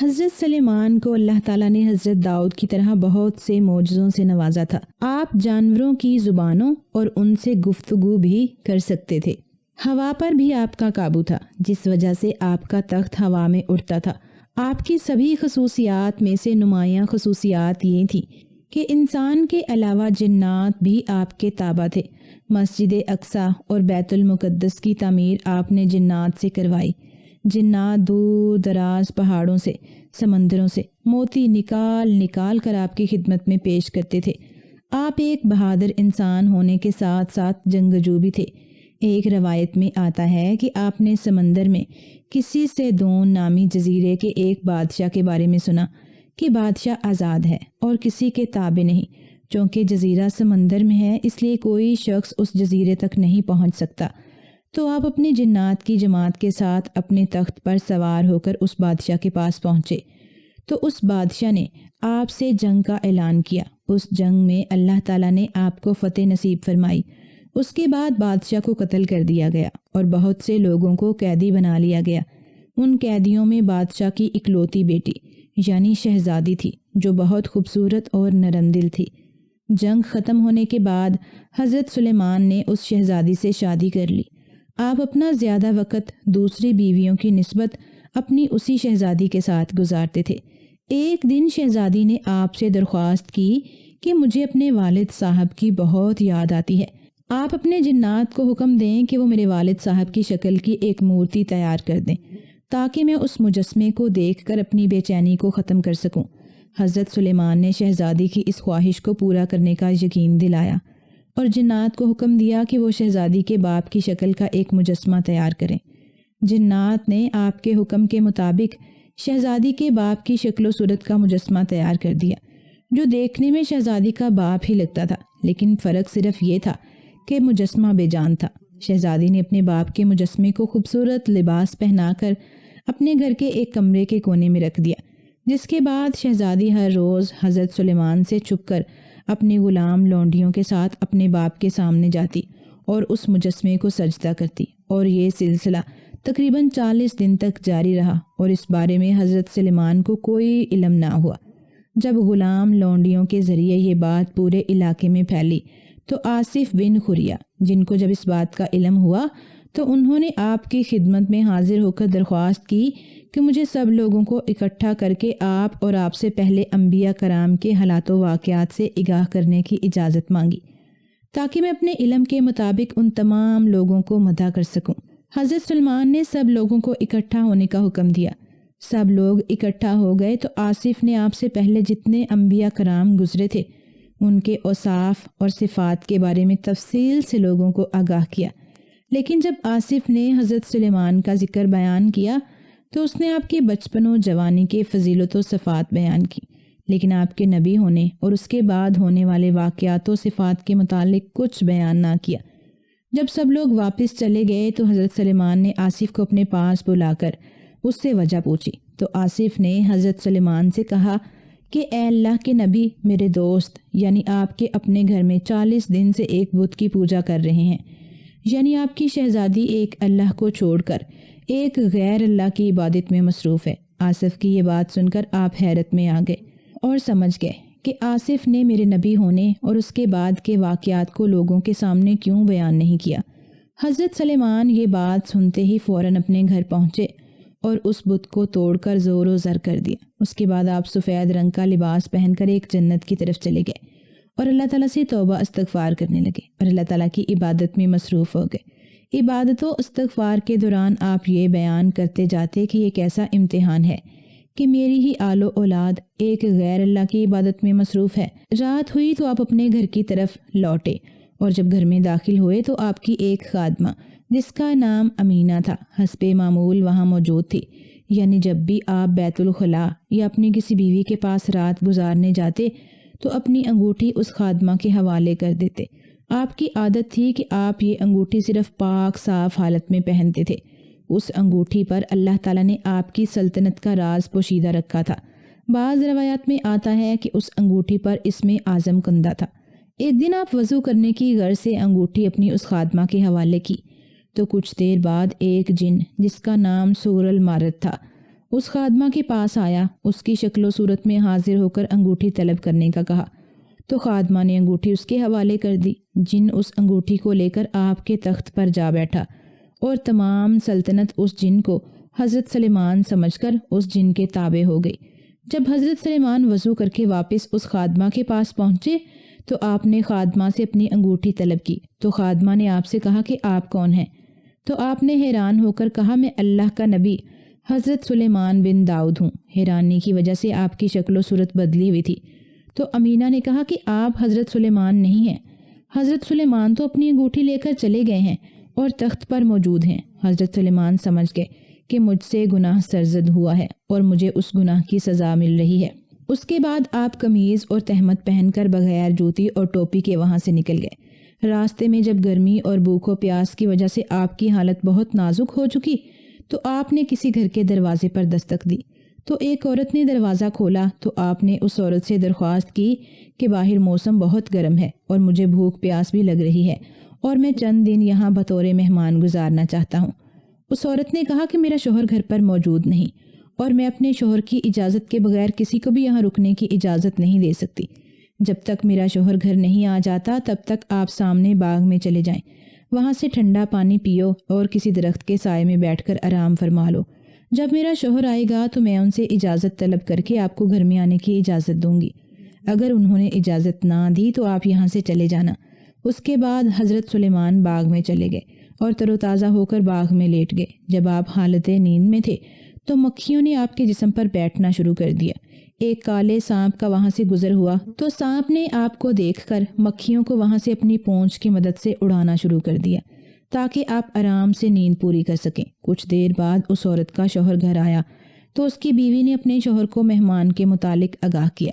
حضرت سلیمان کو اللہ تعالیٰ نے حضرت داؤد کی طرح بہت سے معجزوں سے نوازا تھا۔ آپ جانوروں کی زبانوں اور ان سے گفتگو بھی کر سکتے تھے۔ ہوا پر بھی آپ کا قابو تھا، جس وجہ سے آپ کا تخت ہوا میں اڑتا تھا۔ آپ کی سبھی خصوصیات میں سے نمایاں خصوصیات یہ تھی کہ انسان کے علاوہ جنات بھی آپ کے تابع تھے۔ مسجد اقصی اور بیت المقدس کی تعمیر آپ نے جنات سے کروائی۔ جنات دور دراز پہاڑوں سے، سمندروں سے موتی نکال نکال کر آپ کی خدمت میں پیش کرتے تھے۔ آپ ایک بہادر انسان ہونے کے ساتھ ساتھ جنگجو بھی تھے۔ ایک روایت میں آتا ہے کہ آپ نے سمندر میں کسی سیدون نامی جزیرے کے ایک بادشاہ کے بارے میں سنا کہ بادشاہ آزاد ہے اور کسی کے تابع نہیں۔ چونکہ جزیرہ سمندر میں ہے، اس لیے کوئی شخص اس جزیرے تک نہیں پہنچ سکتا۔ تو آپ اپنے جنات کی جماعت کے ساتھ اپنے تخت پر سوار ہو کر اس بادشاہ کے پاس پہنچے۔ تو اس بادشاہ نے آپ سے جنگ کا اعلان کیا۔ اس جنگ میں اللہ تعالیٰ نے آپ کو فتح نصیب فرمائی۔ اس کے بعد بادشاہ کو قتل کر دیا گیا اور بہت سے لوگوں کو قیدی بنا لیا گیا۔ ان قیدیوں میں بادشاہ کی اکلوتی بیٹی یعنی شہزادی تھی، جو بہت خوبصورت اور نرم دل تھی۔ جنگ ختم ہونے کے بعد حضرت سلیمان نے اس شہزادی سے شادی کر لی۔ آپ اپنا زیادہ وقت دوسری بیویوں کی نسبت اپنی اسی شہزادی کے ساتھ گزارتے تھے۔ ایک دن شہزادی نے آپ سے درخواست کی کہ مجھے اپنے والد صاحب کی بہت یاد آتی ہے۔ آپ اپنے جنات کو حکم دیں کہ وہ میرے والد صاحب کی شکل کی ایک مورتی تیار کر دیں تاکہ میں اس مجسمے کو دیکھ کر اپنی بے چینی کو ختم کر سکوں۔ حضرت سلیمان نے شہزادی کی اس خواہش کو پورا کرنے کا یقین دلایا اور جنات کو حکم دیا کہ وہ شہزادی کے باپ کی شکل کا ایک مجسمہ تیار کریں۔ جنات نے آپ کے حکم کے مطابق شہزادی کے باپ کی شکل و صورت کا مجسمہ تیار کر دیا، جو دیکھنے میں شہزادی کا باپ ہی لگتا تھا، لیکن فرق صرف یہ تھا کہ مجسمہ بے جان تھا۔ شہزادی نے اپنے باپ کے مجسمے کو خوبصورت لباس پہنا کر اپنے گھر کے ایک کمرے کے کونے میں رکھ دیا، جس کے بعد شہزادی ہر روز حضرت سلیمان سے چھپ کر اپنے غلام لونڈیوں کے ساتھ اپنے باپ کے سامنے جاتی اور اس مجسمے کو سجدہ کرتی، اور یہ سلسلہ تقریباً 40 دن تک جاری رہا اور اس بارے میں حضرت سلیمان کو کوئی علم نہ ہوا۔ جب غلام لونڈیوں کے ذریعے یہ بات پورے علاقے میں پھیلی تو آصف بن خریہ، جن کو جب اس بات کا علم ہوا تو انہوں نے آپ کی خدمت میں حاضر ہو کر درخواست کی کہ مجھے سب لوگوں کو اکٹھا کر کے آپ اور آپ سے پہلے انبیاء کرام کے حالات و واقعات سے آگاہ کرنے کی اجازت مانگی تاکہ میں اپنے علم کے مطابق ان تمام لوگوں کو مدح کر سکوں۔ حضرت سلیمان نے سب لوگوں کو اکٹھا ہونے کا حکم دیا۔ سب لوگ اکٹھا ہو گئے تو آصف نے آپ سے پہلے جتنے انبیاء کرام گزرے تھے ان کے اوصاف اور صفات کے بارے میں تفصیل سے لوگوں کو آگاہ کیا۔ لیکن جب آصف نے حضرت سلیمان کا ذکر بیان کیا تو اس نے آپ کے بچپن و جوانی کے فضیلت و صفات بیان کی، لیکن آپ کے نبی ہونے اور اس کے بعد ہونے والے واقعات و صفات کے متعلق کچھ بیان نہ کیا۔ جب سب لوگ واپس چلے گئے تو حضرت سلیمان نے آصف کو اپنے پاس بلا کر اس سے وجہ پوچھی، تو آصف نے حضرت سلیمان سے کہا کہ اے اللہ کے نبی، میرے دوست یعنی آپ کے اپنے گھر میں 40 دن سے ایک بت کی پوجا کر رہے ہیں، یعنی آپ کی شہزادی ایک اللہ کو چھوڑ کر ایک غیر اللہ کی عبادت میں مصروف ہے۔ آصف کی یہ بات سن کر آپ حیرت میں آ گئے اور سمجھ گئے کہ آصف نے میرے نبی ہونے اور اس کے بعد کے واقعات کو لوگوں کے سامنے کیوں بیان نہیں کیا۔ حضرت سلیمان یہ بات سنتے ہی فوراً اپنے گھر پہنچے اور اس بت کو توڑ کر زور و زر کر دیا۔ اس کے بعد آپ سفید رنگ کا لباس پہن کر ایک جنت کی طرف چلے گئے اور اللہ تعالیٰ سے توبہ استغفار کرنے لگے اور اللہ تعالیٰ کی عبادت میں مصروف ہو گئے۔ عبادت و استغفار کے دوران آپ یہ بیان کرتے جاتے کہ یہ کیسا امتحان ہے کہ میری ہی آل و اولاد ایک غیر اللہ کی عبادت میں مصروف ہے۔ رات ہوئی تو آپ اپنے گھر کی طرف لوٹے اور جب گھر میں داخل ہوئے تو آپ کی ایک خادمہ جس کا نام امینہ تھا حسب معمول وہاں موجود تھی، یعنی جب بھی آپ بیت الخلاء یا اپنی کسی بیوی کے پاس رات گزارنے جاتے تو اپنی انگوٹھی اس خادمہ کے حوالے کر دیتے۔ آپ کی عادت تھی کہ آپ یہ انگوٹھی صرف پاک صاف حالت میں پہنتے تھے۔ اس انگوٹھی پر اللہ تعالیٰ نے آپ کی سلطنت کا راز پوشیدہ رکھا تھا۔ بعض روایات میں آتا ہے کہ اس انگوٹھی پر اسم اعظم کندہ تھا۔ ایک دن آپ وضو کرنے کی غرض سے انگوٹھی اپنی اس خادمہ کے حوالے کی تو کچھ دیر بعد ایک جن جس کا نام سور المارد تھا اس خادمہ کے پاس آیا، اس کی شکل و صورت میں حاضر ہو کر انگوٹھی طلب کرنے کا کہا تو خادمہ نے انگوٹھی اس کے حوالے کر دی۔ جن اس انگوٹھی کو لے کر آپ کے تخت پر جا بیٹھا اور تمام سلطنت اس جن کو حضرت سلیمان سمجھ کر اس جن کے تابع ہو گئی۔ جب حضرت سلیمان وضو کر کے واپس اس خادمہ کے پاس پہنچے تو آپ نے خادمہ سے اپنی انگوٹھی طلب کی تو خادمہ نے آپ سے کہا کہ آپ کون ہیں؟ تو آپ نے حیران ہو کر کہا میں اللہ کا نبی حضرت سلیمان بن داؤد ہوں۔ حیرانی کی وجہ سے آپ کی شکل و صورت بدلی ہوئی تھی۔ تو امینہ نے کہا کہ آپ حضرت سلیمان نہیں ہیں، حضرت سلیمان تو اپنی انگوٹھی لے کر چلے گئے ہیں اور تخت پر موجود ہیں۔ حضرت سلیمان سمجھ گئے کہ مجھ سے گناہ سرزد ہوا ہے اور مجھے اس گناہ کی سزا مل رہی ہے۔ اس کے بعد آپ قمیض اور تہمت پہن کر بغیر جوتی اور ٹوپی کے وہاں سے نکل گئے۔ راستے میں جب گرمی اور بھوک و پیاس کی وجہ سے آپ کی حالت بہت نازک ہو چکی تو آپ نے کسی گھر کے دروازے پر دستک دی تو ایک عورت نے دروازہ کھولا تو آپ نے اس عورت سے درخواست کی کہ باہر موسم بہت گرم ہے اور مجھے بھوک پیاس بھی لگ رہی ہے اور میں چند دن یہاں بطور مہمان گزارنا چاہتا ہوں۔ اس عورت نے کہا کہ میرا شوہر گھر پر موجود نہیں اور میں اپنے شوہر کی اجازت کے بغیر کسی کو بھی یہاں رکنے کی اجازت نہیں دے سکتی۔ جب تک میرا شوہر گھر نہیں آ جاتا تب تک آپ سامنے باغ میں چلے جائیں، وہاں سے ٹھنڈا پانی پیو اور کسی درخت کے سائے میں بیٹھ کر آرام فرما لو۔ جب میرا شوہر آئے گا تو میں ان سے اجازت طلب کر کے آپ کو گھر میں آنے کی اجازت دوں گی۔ اگر انہوں نے اجازت نہ دی تو آپ یہاں سے چلے جانا۔ اس کے بعد حضرت سلیمان باغ میں چلے گئے اور تر و تازہ ہو کر باغ میں لیٹ گئے۔ جب آپ حالت نیند میں تھے تو مکھیوں نے آپ کے جسم پر بیٹھنا شروع کر دیا۔ ایک کالے سانپ کا وہاں سے گزر ہوا تو سانپ نے آپ کو دیکھ کر مکھیوں کو وہاں سے اپنی پونچھ کی مدد سے اڑانا شروع کر دیا تاکہ آپ آرام سے نیند پوری کر سکیں۔ کچھ دیر بعد اس عورت کا شوہر گھر آیا تو اس کی بیوی نے اپنے شوہر کو مہمان کے متعلق آگاہ کیا۔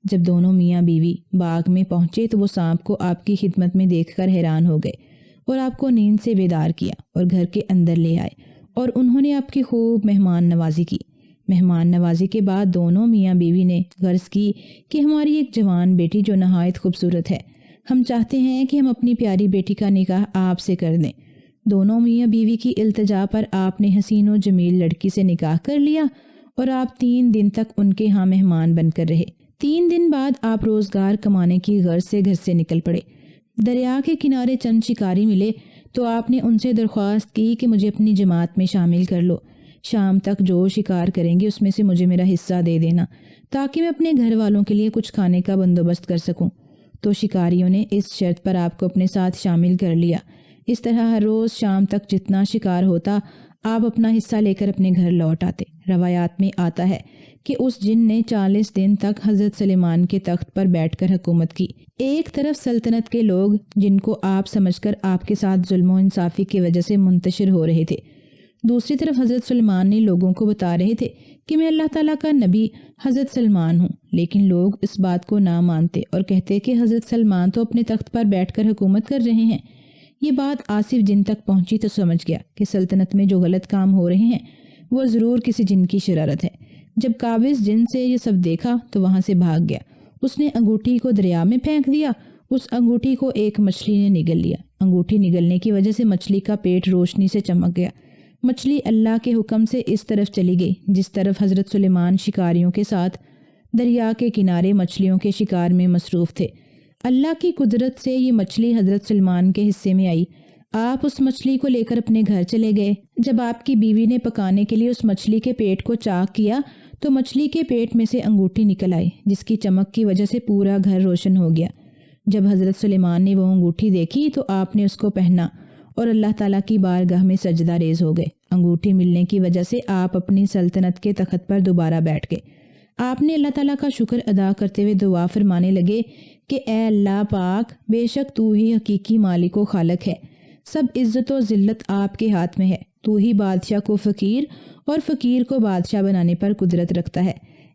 جب دونوں میاں بیوی باغ میں پہنچے تو وہ سانپ کو آپ کی خدمت میں دیکھ کر حیران ہو گئے اور آپ کو نیند سے بیدار کیا اور گھر کے اندر لے آئے اور انہوں نے آپ کی خوب مہمان نوازی کی۔ مہمان نوازی کے بعد دونوں میاں بیوی نے غرض کی کہ ہماری ایک جوان بیٹی جو نہایت خوبصورت ہے، ہم چاہتے ہیں کہ ہم اپنی پیاری بیٹی کا نکاح آپ سے کر دیں۔ دونوں میاں بیوی کی التجا پر آپ نے حسین و جمیل لڑکی سے نکاح کر لیا اور آپ 3 دن تک ان کے ہاں مہمان بن کر رہے۔ 3 دن بعد آپ روزگار کمانے کی غرض سے گھر سے نکل پڑے۔ دریا کے کنارے چند شکاری ملے تو آپ نے ان سے درخواست کی کہ مجھے اپنی جماعت میں شامل کر لو، شام تک جو شکار کریں گے اس میں سے مجھے میرا حصہ دے دینا تاکہ میں اپنے گھر والوں کے لیے کچھ کھانے کا بندوبست کر سکوں۔ تو شکاریوں نے اس شرط پر آپ کو اپنے ساتھ شامل کر لیا۔ اس طرح ہر روز شام تک جتنا شکار ہوتا آپ اپنا حصہ لے کر اپنے گھر لوٹ آتے۔ روایات میں آتا ہے کہ اس جن نے 40 دن تک حضرت سلیمان کے تخت پر بیٹھ کر حکومت کی۔ ایک طرف سلطنت کے لوگ جن کو آپ سمجھ کر آپ کے ساتھ ظلم و انصافی کی وجہ سے منتشر ہو رہے تھے، دوسری طرف حضرت سلیمان نے لوگوں کو بتا رہے تھے کہ میں اللہ تعالیٰ کا نبی حضرت سلیمان ہوں، لیکن لوگ اس بات کو نہ مانتے اور کہتے کہ حضرت سلیمان تو اپنے تخت پر بیٹھ کر حکومت کر رہے ہیں۔ یہ بات آصف جن تک پہنچی تو سمجھ گیا کہ سلطنت میں جو غلط کام ہو رہے ہیں وہ ضرور کسی جن کی شرارت ہے۔ جب قابض جن سے یہ سب دیکھا تو وہاں سے بھاگ گیا۔ اس نے انگوٹھی کو دریا میں پھینک دیا۔ اس انگوٹھی کو ایک مچھلی نے نگل لیا۔ انگوٹھی نگلنے کی وجہ سے مچھلی کا پیٹ روشنی سے چمک گیا۔ مچھلی اللہ کے حکم سے اس طرف چلی گئی جس طرف حضرت سلیمان شکاریوں کے ساتھ دریا کے کنارے مچھلیوں کے شکار میں مصروف تھے۔ اللہ کی قدرت سے یہ مچھلی حضرت سلیمان کے حصے میں آئی۔ آپ اس مچھلی کو لے کر اپنے گھر چلے گئے۔ جب آپ کی بیوی نے پکانے کے لیے اس مچھلی کے پیٹ کو چاک کیا تو مچھلی کے پیٹ میں سے انگوٹھی نکل آئی جس کی چمک کی وجہ سے پورا گھر روشن ہو گیا۔ جب حضرت سلیمان نے وہ انگوٹھی دیکھی تو آپ نے اس کو پہنا اور اللہ تعالیٰ کی بارگاہ میں سجدہ ریز ہو گئے۔ انگوٹھی ملنے کی وجہ سے آپ اپنی سلطنت کے تخت پر دوبارہ بیٹھ گئے۔ آپ نے اللہ تعالیٰ کا شکر ادا کرتے ہوئے دعا فرمانے لگے کہ اے اللہ پاک، بے شک تو ہی حقیقی مالک و خالق ہے، سب عزت و ذلت آپ کے ہاتھ میں ہے، تو ہی بادشاہ کو فقیر اور فقیر کو بادشاہ بنانے پر قدرت رکھتا ہے۔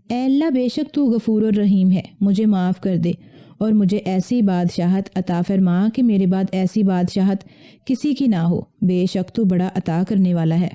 اے اللہ، بے شک تو غفور الرحیم ہے، مجھے معاف کر دے اور مجھے ایسی بادشاہت عطا فرما کہ میرے بعد ایسی بادشاہت کسی کی نہ ہو، بے شک تو بڑا عطا کرنے والا ہے۔